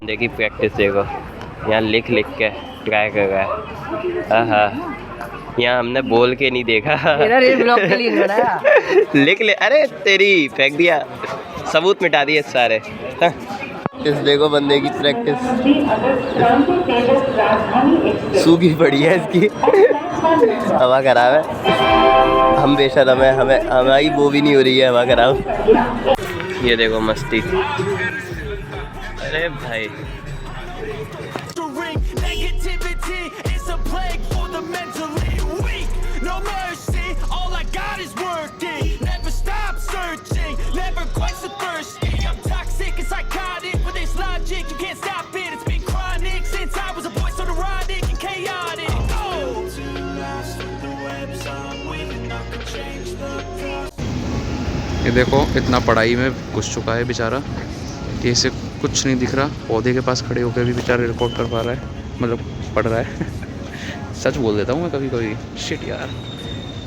देखी प्रैक्टिस देखो, यहाँ लिख लिख के ट्राई कर रहा है। हाँ, यहाँ हमने बोल के नहीं देखा, ब्लॉग के लिए बनाया। लिख ले, अरे तेरी फेंक दिया, सबूत मिटा दिए सारे। इस देखो बंदे की प्रैक्टिस, सूखी पड़ी है इसकी, हवा खराब है, हम बेशर्म है, हमारी वो भी नहीं हो रही है हवा खराब। ये देखो मस्ती, अरे भाई ये देखो इतना पढ़ाई में घुस चुका है बेचारा कि इसे कुछ नहीं दिख रहा। पौधे के पास खड़े होकर भी बेचारा रिकॉर्ड कर पा रहा है, मतलब पढ़ रहा है। सच बोल देता हूँ मैं कभी कभी, शिट यार,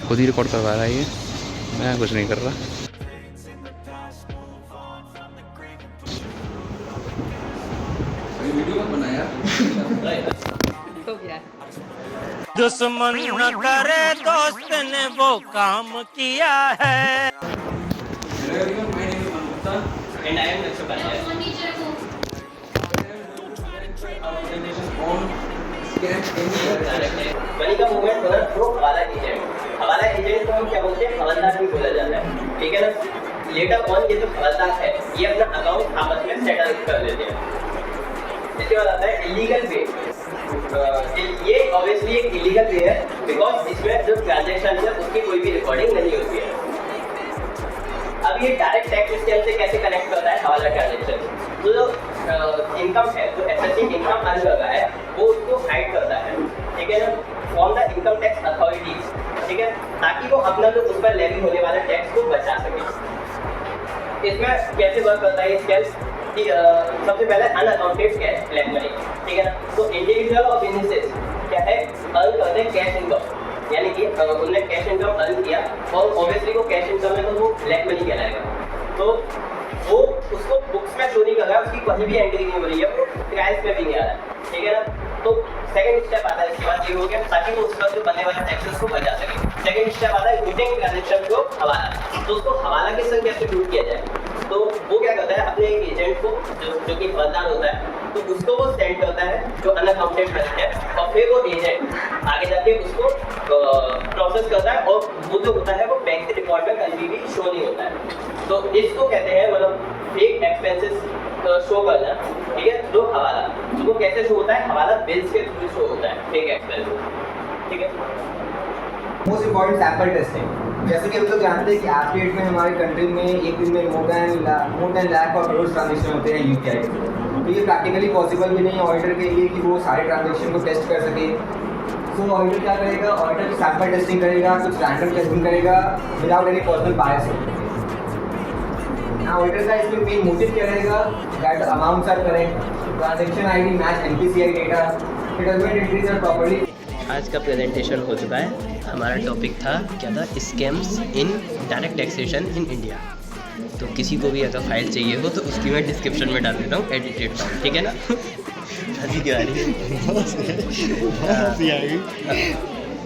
खुद ही रिकॉर्ड करवा रहा है ये, मैं कुछ नहीं कर रहा। दुश्मन न करे दोस्त ने वो काम किया है। मनी का मूवमेंट होना थ्रू हवाला एजेंट को हम क्या बोलते हैं, हवलदार भी बोला जाता है, ठीक है ना। लेटर ऑन ये जो हवलदार है ये अपना अकाउंट आपस में सेटल कर लेते हैं। इसके बाद आता है इलीगल वे। ये ऑब्वियसली एक इलीगल वे है, बिकॉज इसमें जो ट्रांजेक्शन है उसकी कोई भी रिकॉर्डिंग नहीं होती है। अब ये डायरेक्ट टैक्स सिस्टम से कैसे कनेक्ट करता है हवाला ट्रांजेक्शन, तो जो इनकम है, जो एसएससी इनकम अर्न कर रहा है वो उसको हाइड करता है, ठीक है ना, from the income tax authorities, ठीक है, ताकि वो अपना जो उस पर लेवी होने वाला टैक्स को बचा सके। इसमें कैसे वर्क करता है स्केल कि सबसे पहले अनअकाउंटेड कैश ब्लैक मनी, ठीक है ना। तो इंडिविजुअल और बिजनेसेस क्या है, अर्न करते हैं कैश इनकम, यानी कि उन्होंने कैश इनकम अर्न किया और ऑब्वियसली वो कैश इनकम है तो वो ब्लैक मनी कहलाएगा। तो वो उसको बुक्स में शो नहीं कर रहा है, उसकी कहीं भी एंट्री नहीं हो रही है, वो ट्रायल्स में भी नहीं आ रहा है, ठीक है ना। तो सेकंड स्टेप आता है, इसके बाद ये हो गया ताकि वो उसका जो बनने वाला टैक्सेस को बचा सके। सेकंड स्टेप आता है रूटिंग ट्रांजेक्शन को हवाला, तो उसको हवाला के संग कैसे रूट किया जाए। तो वो क्या करता है, अपने एक एजेंट को जो कि हवलदार होता है, तो उसको वो सेंड करता है जो अनअकाउंटेड है, और फिर वो एजेंट आगे जाके उसको प्रोसेस करता है, और वो जो होता है वो बैंक के रिकॉर्ड में कहीं भी शो नहीं होता है। तो इसको कहते हैं मतलब फेक एक्सपेंसेस शो करना, ठीक है, जो हवाला। तो वो कैसे शो होता है, हवाला बिल्स के थ्रू शो होता है फेक एक्सपेंसेस, ठीक है। मोस्ट इम्पॉर्टेंट सैंपल टेस्टिंग, जैसे कि हम लोग जानते हैं कि आज के डेट में हमारी कंट्री में एक दिन में मोर देन लाख और करोड़ ट्रांजेक्शन होते हैं यूपीआई। तो ये प्रैक्टिकली पॉसिबल भी नहीं है ऑडिटर के लिए कि वो सारे ट्रांजेक्शन को टेस्ट कर सके। सो ऑडिटर क्या करेगा, ऑडिटर सैंपल टेस्टिंग करेगा, कुछ रैंडम टेस्टिंग करेगा without any personal bias. Auditor का इसमें मेन मोटिव क्या रहेगा, that amounts are correct, transaction ID match NPCI data, statement entries are properly. आज का प्रेजेंटेशन हो चुका है। हमारा टॉपिक था क्या था, scams in direct taxation in India. तो किसी को भी अगर फाइल चाहिए हो तो उसकी मैं डिस्क्रिप्शन में डाल देता हूँ एडिटेड फाइल, ठीक है ना। हंसी क्यों आ रही है?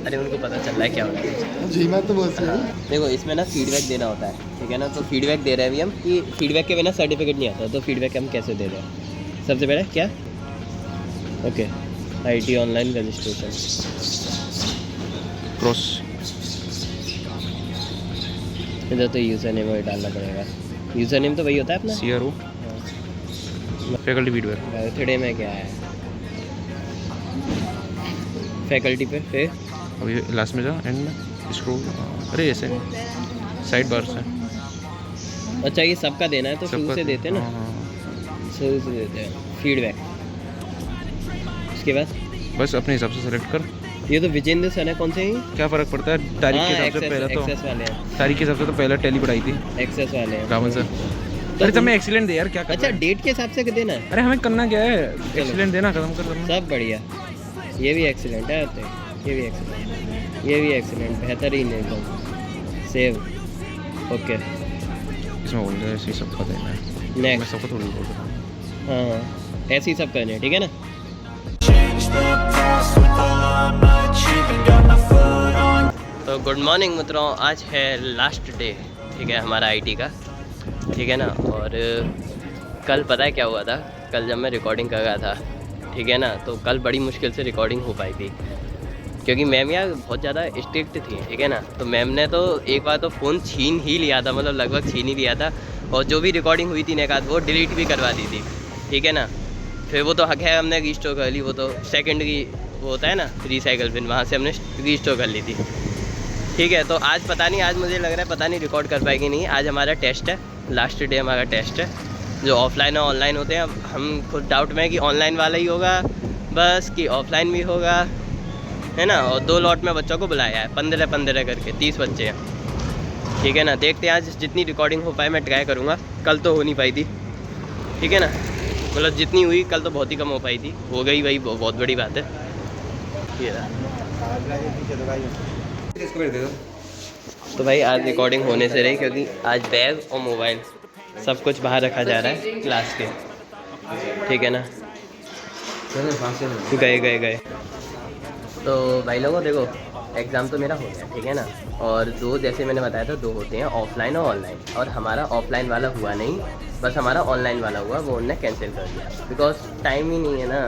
अरे उनको पता चल रहा है क्या होता है जी, मैं तो बहुत देखो इसमें ना फीडबैक देना होता है, ठीक है ना। तो फीडबैक दे रहे हैं अभी हम कि फीडबैक के बिना सर्टिफिकेट नहीं आता, तो फीडबैक हम कैसे दे रहे हैं। सबसे पहले क्या, okay, IT online registration cross, इधर तो यूज़र नेम वही डालना पड़ेगा। यूज़र नेम तो वही होता है अपना CRO फैकल्टी फीडबैक। बर्थडे में क्या है, फैकल्टी पे फिर अभी लास्ट में जाओ, एंड में स्क्रॉल, अरे ऐसे साइड बार से। अच्छा ये सबका देना है तो शुरू से देते हैं ना, शुरू से देते हैं फीडबैक। उसके बाद बस अपने हिसाब से सेलेक्ट कर। ये तो विजेंद्र सर है, कौन से हैं, क्या फ़र्क पड़ता है, तारीख के हिसाब से पहले तो एक्सेस वाले हैं, तारीख के हिसाब से तो पहले टैली पढ़ाई थी, एक्सेस वाले हैं रावल सर। तो अरे मैं एक्सीलेंट दे यार, क्या अच्छा डेट के हिसाब से देना है। अरे हमें करना क्या है, एक्सीलेंट देना, खत्म कर सब बढ़िया। ये भी एक्सीलेंट है, ये भी एक्सीलेंट, ये भी एक्सीलेंट, बेहतरीन एकदम। सेव ओके इसमें बोल रहे ऐसे ही सबको देना है, मैं नेक्स्ट। सबको थोड़ी बोल रहा हूँ। हाँ ऐसे ही सब करने हैं, ठीक है ना। तो गुड मॉर्निंग मित्रों, आज है लास्ट डे, ठीक है, हमारा आईटी का, ठीक है ना। और कल पता है क्या हुआ था, कल जब मैं रिकॉर्डिंग कर रहा था, ठीक है ना, तो कल बड़ी मुश्किल से रिकॉर्डिंग हो पाई थी क्योंकि मैम यार बहुत ज़्यादा स्ट्रिक्ट थी, ठीक है ना। तो मैम ने तो एक बार तो फ़ोन छीन ही लिया था, मतलब लगभग छीन ही लिया था, और जो भी रिकॉर्डिंग हुई थी नेकात वो डिलीट भी करवा दी थी, ठीक है ना। फिर वो तो हक है, हमने रीस्टोर कर ली, वो तो सेकंड की वो होता है ना रिसाइकल पिन, वहाँ से हमने रीस्टोर कर ली थी, ठीक है। तो आज पता नहीं, आज मुझे लग रहा है पता नहीं रिकॉर्ड कर पाएगी नहीं। आज हमारा टेस्ट है, लास्ट डे हमारा टेस्ट है, जो ऑफलाइन और ऑनलाइन होते हैं। अब हम खुद डाउट में है कि ऑनलाइन वाला ही होगा बस कि ऑफलाइन भी होगा, है ना। और 2 लॉट में बच्चों को बुलाया है, 15-15 करके 30 बच्चे हैं, ठीक है ना। देखते हैं आज जितनी रिकॉर्डिंग हो पाए मैं ट्राई करूँगा। कल तो हो नहीं पाई थी, ठीक है ना, मतलब जितनी हुई कल तो बहुत ही कम हो पाई थी, हो गई वही बहुत बड़ी बात है। ये रहा। तो भाई आज रिकॉर्डिंग होने से रही क्योंकि आज बैग और मोबाइल सब कुछ बाहर रखा जा रहा है क्लास के, ठीक है ना। गए तो भाई लोगों देखो, एग्ज़ाम तो मेरा हो गया, ठीक है ना। और 2 जैसे मैंने बताया था 2 होते हैं, ऑफलाइन और ऑनलाइन, और हमारा ऑफलाइन वाला हुआ नहीं, बस हमारा ऑनलाइन वाला हुआ, वो उन्होंने कैंसिल कर दिया बिकॉज टाइम ही नहीं है ना।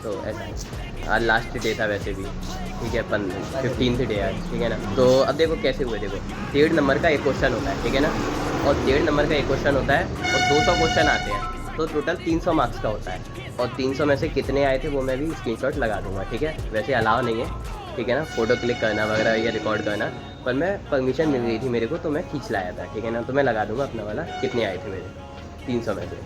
तो ऐसा आज लास्ट डे था वैसे भी, ठीक है, 15th डे आज, ठीक है ना। तो अब देखो कैसे हुए, देखो 1.5 नंबर का एक क्वेश्चन होता है, ठीक है ना, और 1.5 नंबर का एक क्वेश्चन होता है और 200 क्वेश्चन आते हैं, तो टोटल 300 मार्क्स का होता है। और 300 में से कितने आए थे वो मैं भी स्क्रीनशॉट लगा दूंगा, ठीक है। वैसे अलाउ नहीं है, ठीक है ना, फ़ोटो क्लिक करना वगैरह या रिकॉर्ड करना, पर मैं परमिशन मिल गई थी मेरे को, तो मैं खींच लाया था, ठीक है ना। तो मैं लगा दूंगा अपना वाला कितने आए थे मेरे 300 में से।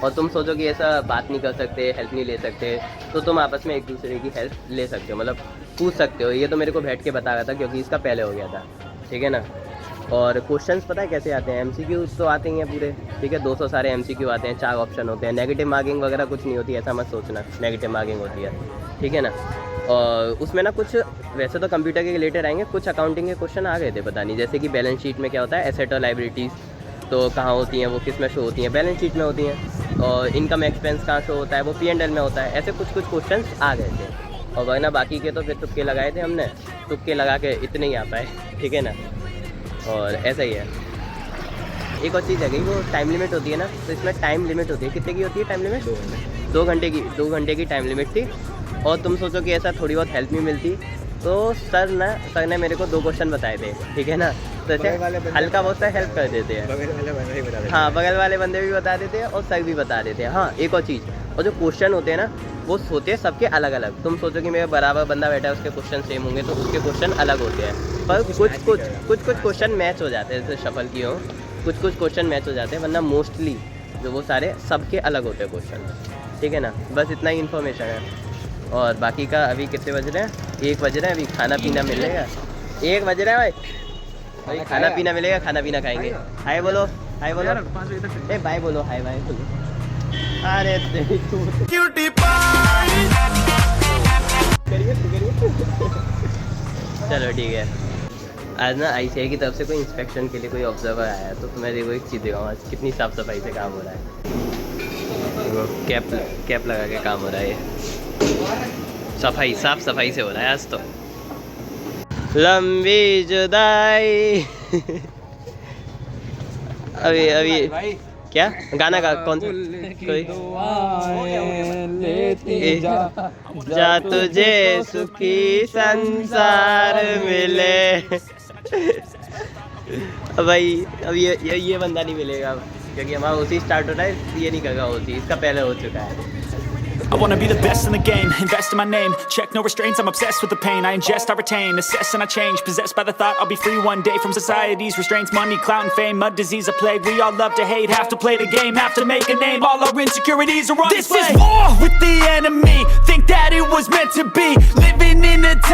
और तुम सोचो कि ऐसा बात नहीं कर सकते, हेल्प नहीं ले सकते, तो तुम आपस में एक दूसरे की हेल्प ले सकते हो, मतलब पूछ सकते हो। ये तो मेरे को बैठ के बता रहा था क्योंकि इसका पहले हो गया था, ठीक है ना। और क्वेश्चंस पता है कैसे आते हैं, एमसीक्यू तो आते ही हैं पूरे, ठीक है, 200 सारे एमसीक्यू आते हैं, 4 ऑप्शन होते हैं, नेगेटिव मार्किंग वगैरह कुछ नहीं होती, ऐसा मत सोचना, नेगेटिव मार्किंग होती है, ठीक है ना। और उसमें ना कुछ वैसे तो कंप्यूटर के रिलेटेड आएंगे, कुछ अकाउंटिंग के क्वेश्चन आ गए थे, पता नहीं, जैसे कि बैलेंस शीट में क्या होता है, एसेट और लाइबिलिटीज़ तो कहाँ होती हैं, वो किस में शो होती हैं, बैलेंस शीट में होती हैं। और इनकम एक्सपेंस कहाँ शो होता है, वो P&L में होता है। ऐसे कुछ क्वेश्चन आ गए थे, और वरना बाकी के तो फिर तुक्के लगाए थे हमने, तुक्के लगा के इतने ही आ पाए, ठीक है ना। और ऐसा ही है। एक और चीज़ है गई, वो टाइम लिमिट होती है ना, तो इसमें टाइम लिमिट होती है, कितने की होती है टाइम लिमिट? 2 घंटे की टाइम लिमिट थी। और तुम सोचो कि ऐसा थोड़ी बहुत हेल्प नहीं मिलती, तो सर ने मेरे को 2 क्वेश्चन बताए थे, ठीक है ना, तो ऐसे हल्का बहुत सा हेल्प कर देते हैं। हाँ, बगल वाले बंदे भी बता देते हैं और सर भी बता देते हैं। हाँ, एक और चीज़, और जो क्वेश्चन होते हैं ना वो होते हैं सबके अलग अलग। तुम सोचो कि मेरे बराबर बंदा बैठा है, उसके क्वेश्चन सेम होंगे, तो उसके क्वेश्चन अलग होते हैं, पर कुछ क्वेश्चन मैच हो जाते हैं, जैसे शफल की हो, कुछ कुछ क्वेश्चन मैच हो जाते हैं, वरना मोस्टली जो वो सारे सबके अलग होते हैं क्वेश्चन, ठीक है ना। बस इतना ही इन्फॉर्मेशन है। और बाकी का अभी कितने बज रहे हैं? 1 बज रहे हैं, अभी खाना पीना मिलेगा। 1 बज रहे हैं भाई, खाना पीना मिलेगा, खाना पीना खाएंगे। हाय बोलो, हाय बोलो, ए बाय बोलो, हाय बाय बोलो। अरे क्यूटी पाई। करिए चलो ठीक है। आज ना ICI की तरफ से कोई इंस्पेक्शन के लिए कोई ऑब्जर्वर आया है, तो मैं देखो एक चीज़ दिखाऊँ आज कितनी साफ़ सफाई से काम हो रहा है। कैप लगा के काम हो रहा है, ये साफ सफाई से हो रहा है आज तो। लंबी जुदाई अभी क्या गाना का कौन सा कोई जा तुझे सुखी संसार मिले। भाई अब ये बंदा नहीं मिलेगा क्योंकि हमारा उसी स्टार्ट हो रहा है, ये नहीं करेगा उसी, इसका पहले हो चुका है। I wanna be the best in the game, invest in my name, check no restraints, I'm obsessed with the pain, I ingest, I retain, assess and I change, possessed by the thought I'll be free one day from society's restraints, money, clout and fame, a disease, a plague, we all love to hate, have to play the game, have to make a name, all our insecurities are on display. This is war with the enemy, think that it was meant to be, living in a time